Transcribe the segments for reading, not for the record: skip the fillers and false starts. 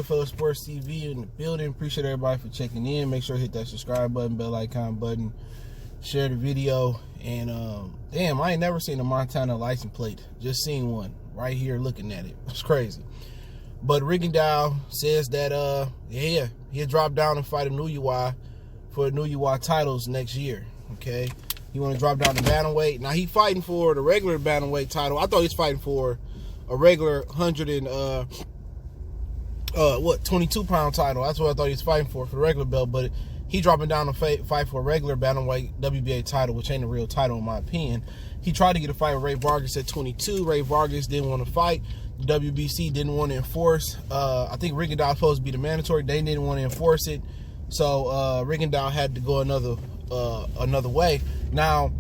Goodfellas Sports TV in the building. Appreciate everybody for checking in. Make sure to hit that subscribe button, bell icon button, share the video. And damn, I ain't never seen a Montana license plate. Just seen one right here looking at it. It's crazy. But Rigondeaux says that he'll drop down and fight Inoue for Inoue titles next year. Okay, he want to drop down the bantamweight. Now he fighting for the regular bantamweight title. I thought he was fighting for a regular 22-pound title. That's what I thought he was fighting for the regular belt. But he dropping down to fight for a regular bantamweight WBA title, which ain't a real title in my opinion. He tried to get a fight with Ray Vargas at 22. Ray Vargas didn't want to fight. The WBC didn't want to enforce. I think Rigondeaux was supposed to be the mandatory. They didn't want to enforce it, so Rigondeaux had to go another way. Now,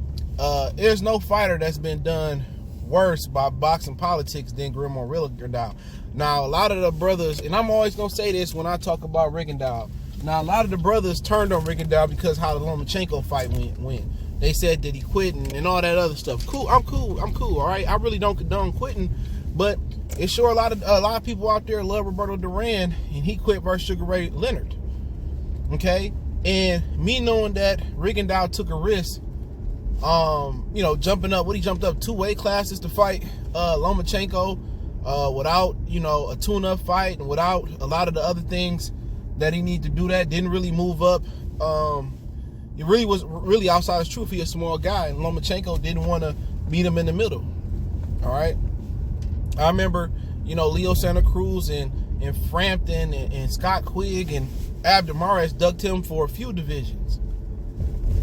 there's no fighter that's been done worse by boxing politics than Guillermo Rigondeaux. Now, a lot of the brothers, and I'm always gonna say this when I talk about Rigondeaux. Now, a lot of the brothers turned on Rigondeaux because how the Lomachenko fight went. They said that he quit and all that other stuff. Cool, I'm cool. All right, I really don't condone quitting, but it's sure a lot of people out there love Roberto Duran, and he quit versus Sugar Ray Leonard. Okay, and me knowing that Rigondeaux took a risk, jumping up. He jumped up 2 weight classes to fight Lomachenko without a tune-up fight and without a lot of the other things that he needed to do. That didn't really move up. It really was outside his truth. He a small guy, and Lomachenko didn't want to meet him in the middle. All right. I remember, Leo Santa Cruz and Frampton and Scott Quigg and Abner ducked him for a few divisions.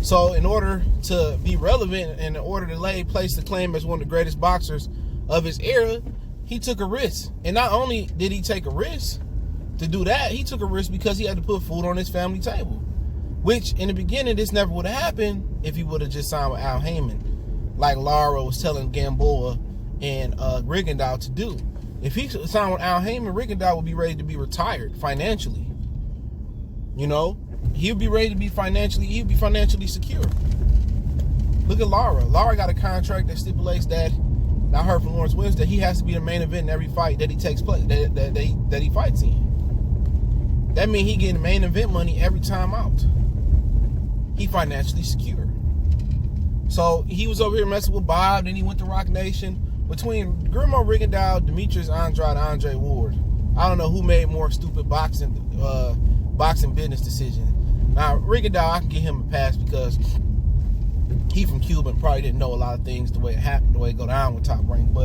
So in order to be relevant and in order to place the claim as one of the greatest boxers of his era, he took a risk. And not only did he take a risk to do that, he took a risk because he had to put food on his family table. Which, in the beginning, this never would have happened if he would have just signed with Al Heyman, like Lara was telling Gamboa and Rigondeaux to do. If he signed with Al Heyman, Rigondeaux would be ready to be retired financially. He would be ready to be financially secure. Look at Lara. Lara got a contract that stipulates that, I heard from Lawrence Williams, that he has to be the main event in every fight that he takes place, that he fights in. That means he getting main event money every time out. He financially secure. So he was over here messing with Bob, then he went to Rock Nation. Between Guillermo Rigondeaux, Demetrius Andrade, Andre Ward, I don't know who made more stupid boxing business decisions. Now, Rigondeaux, I can give him a pass because he from Cuba and probably didn't know a lot of things the way it happened, the way it go down with Top Rank.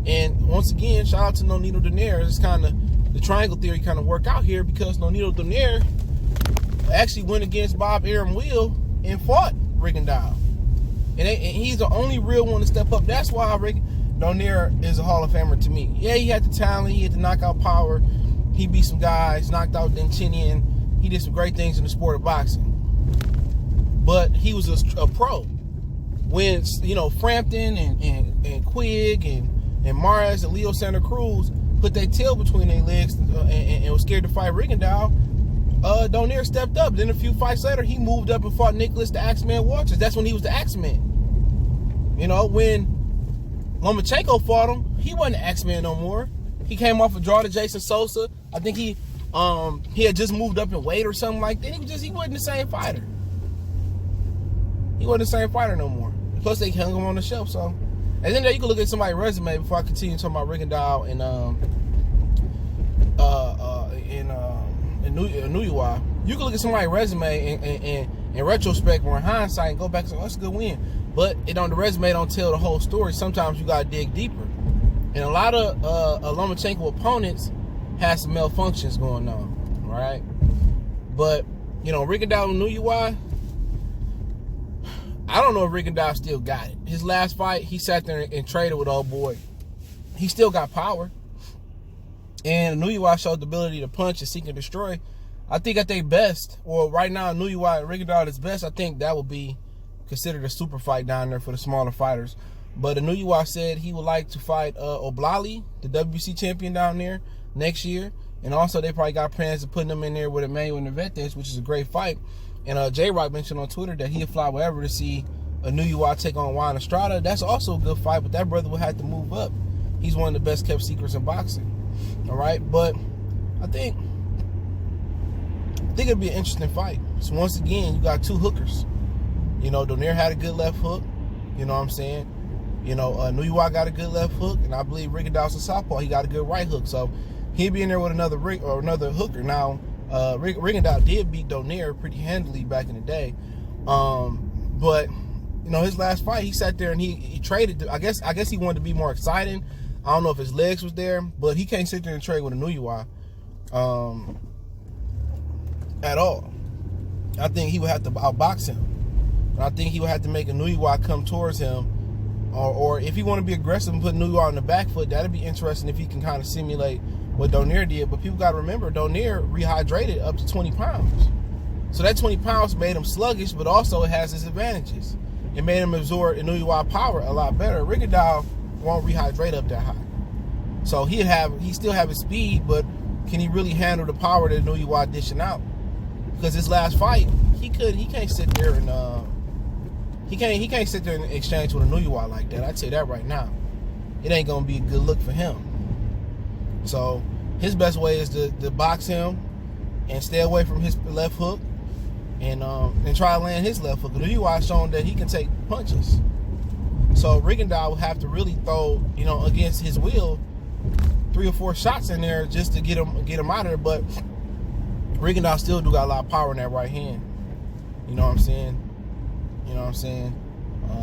And once again, shout out to Nonito Donaire. It's kind of the triangle theory kind of work out here because Nonito Donaire actually went against Bob Arum Will and fought Rigondeaux. And he's the only real one to step up. That's why Donaire is a Hall of Famer to me. Yeah, he had the talent, he had the knockout power, he beat some guys, knocked out Denchinian, he did some great things in the sport of boxing. But he was a pro. When Frampton and Quigg and Mars and Leo Santa Cruz put their tail between their legs and was scared to fight Rigondeaux, Donaire stepped up. Then a few fights later, he moved up and fought Nicholas the Axeman Waters. That's when he was the Axeman. When Lomachenko fought him, he wasn't the Axeman no more. He came off a draw to Jason Sosa. I think he had just moved up in weight or something like that. He wasn't the same fighter. He wasn't the same fighter no more. Plus, they hung him on the shelf. So, and then you can look at somebody's resume before I continue talking about Rigondeaux and Inoue. You can look at somebody's resume and in retrospect or in hindsight and go back and say, oh, that's a good win. But the resume don't tell the whole story. Sometimes you gotta dig deeper. And a lot of Lomachenko opponents have some malfunctions going on, right? But Rigondeaux and Inoue, I don't know if Rigondeaux still got it. His last fight, he sat there and traded with old boy. He still got power. And Inoue showed the ability to punch and seek and destroy. I think at their best, or right now, Inoue and Rigondeaux at his best, I think that would be considered a super fight down there for the smaller fighters. But Inoue said he would like to fight Oblali, the WBC champion down there, next year. And also, they probably got plans of putting him in there with Emmanuel Nevetes, which is a great fight. And J-Rock mentioned on Twitter that he'd fly wherever to see Inoue take on Juan Estrada. That's also a good fight, but that brother will have to move up. He's one of the best kept secrets in boxing. All right, but I think think it'd be an interesting fight. So once again, you got two hookers. You know, Donaire had a good left hook. You know what I'm saying? You know, Inoue got a good left hook, and I believe Rigondeaux a southpaw. He got a good right hook. So he'd be in there with another hooker. Now, Rigondeaux did beat Donaire pretty handily back in the day. But you know, his last fight, he sat there and he traded. I guess he wanted to be more exciting. I don't know if his legs was there, but he can't sit there and trade with Inoue at all. I think he would have to outbox him. And I think he would have to make Inoue come towards him. Or if he want to be aggressive and put Inoue on the back foot, that'd be interesting if he can kind of simulate what Donaire did. But people got to remember, Donaire rehydrated up to 20 pounds. So that 20 pounds made him sluggish, but also it has its advantages. It made him absorb Inoue power a lot better. Rigondeaux won't rehydrate up that high. So he still have his speed, but can he really handle the power that Inoue dishing out? Because his last fight, he can't sit there and he can't sit there and exchange with Inoue like that. I'd say that right now. It ain't gonna be a good look for him. So his best way is to box him and stay away from his left hook and try to land his left hook. Inoue has shown that he can take punches. So Rigondeaux will have to really throw, you know, against his will, 3 or 4 shots in there just to get him out of there. But Rigondeaux still do got a lot of power in that right hand. You know what I'm saying? You know what I'm saying?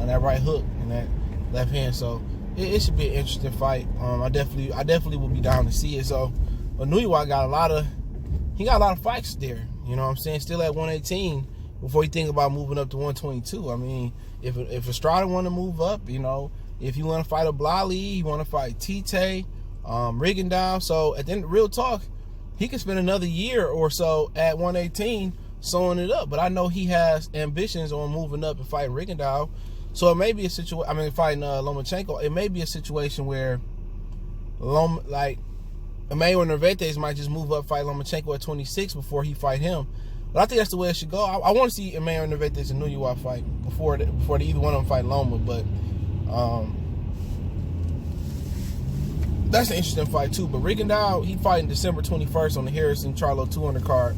That right hook and that left hand. So it should be an interesting fight. I definitely will be down to see it. So Inoue got a lot of fights there. You know what I'm saying? Still at 118 before you think about moving up to 122. I mean, if Estrada want to move up, you know, if you want to fight a Blali, you want to fight Tite, Rigondeaux. So at the end, real talk, he could spend another year or so at 118 sewing it up. But I know he has ambitions on moving up and fighting Rigondeaux. So it may be a situation. I mean, fighting Lomachenko. It may be a situation where Emmanuel Nervates might just move up, fight Lomachenko at 26 before he fight him. But I think that's the way it should go. I want to see Emmanuel Nervates and Inoue fight before either one of them fight Loma. But that's an interesting fight too. But Rigondeaux, he fighting December 21st on the Harrison Charlo 200 card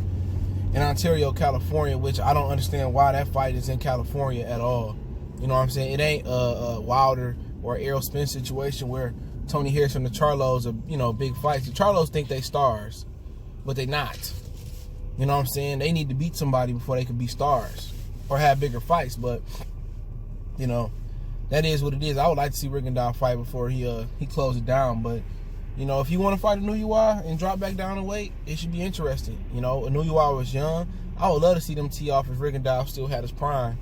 in Ontario, California, which I don't understand why that fight is in California at all. You know what I'm saying? It ain't a Wilder or Errol Spence situation where Tony Harrison and the Charlos are, you know, big fights. The Charlos think they stars, but they not. You know what I'm saying? They need to beat somebody before they can be stars or have bigger fights. But, you know, that is what it is. I would like to see Rigondeaux fight before he closed it down. But, you know, if you want to fight Inoue and drop back down in weight, it should be interesting. You know, Inoue was young. I would love to see them tee off if Rigondeaux still had his prime.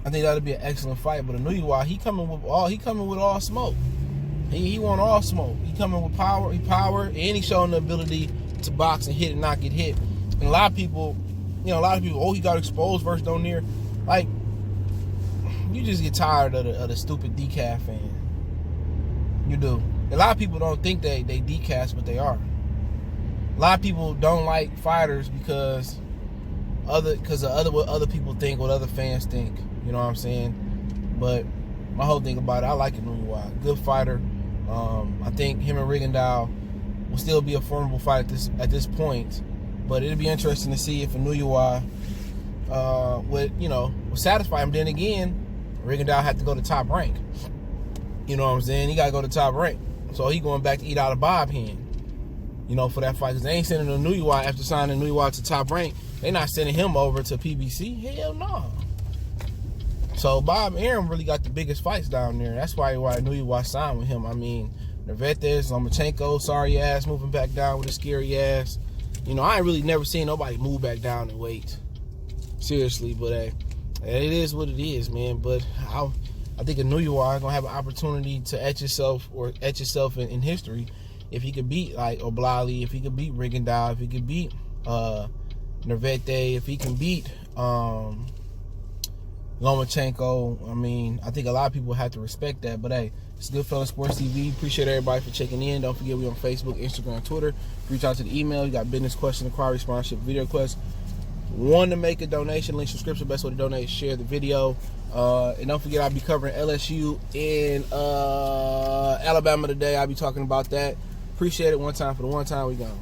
I think that would be an excellent fight. But Inoue, he coming with all smoke. He want all smoke. He coming with power, and he showing the ability to box and hit and not get hit. And a lot of people, oh, he got exposed versus Donaire. Like, you just get tired of the stupid decaf fan. You do. A lot of people don't think they decast, but they are. A lot of people don't like fighters because of what other people think, what other fans think. You know what I'm saying? But my whole thing about it, I like Inoue. Good fighter. I think him and Rigondeaux will still be a formidable fight at this point. But it'll be interesting to see if Inoue would satisfy him. Then again, Rigondeaux had to go to top rank. You know what I'm saying? He got to go to top rank. So he going back to eat out of Bob hand. You know, for that fight. Because they ain't sending Inoue after signing Inoue to top rank. They not sending him over to PBC. Hell no. So Bob Arum really got the biggest fights down there. That's why Inoue signed with him. I mean, Nervates, Lomachenko, sorry ass, moving back down with his scary ass. You know, I ain't really never seen nobody move back down in weight. Seriously, but hey, it is what it is, man. But I think Inoue is gonna have an opportunity to etch yourself in history if he could beat like Oblali, if he could beat Rigondeaux, if he could beat Nervates, if he can beat Lomachenko. I mean, I think a lot of people have to respect that. But hey, it's Goodfellas Sports TV. Appreciate everybody for checking in. Don't forget we on Facebook, Instagram, Twitter. Reach out to the email. You got business question, inquiry, sponsorship, video requests. Want to make a donation? Link subscription. Best way to donate is share the video. And don't forget, I'll be covering LSU in Alabama today. I'll be talking about that. Appreciate it. One time for the one time. We gone.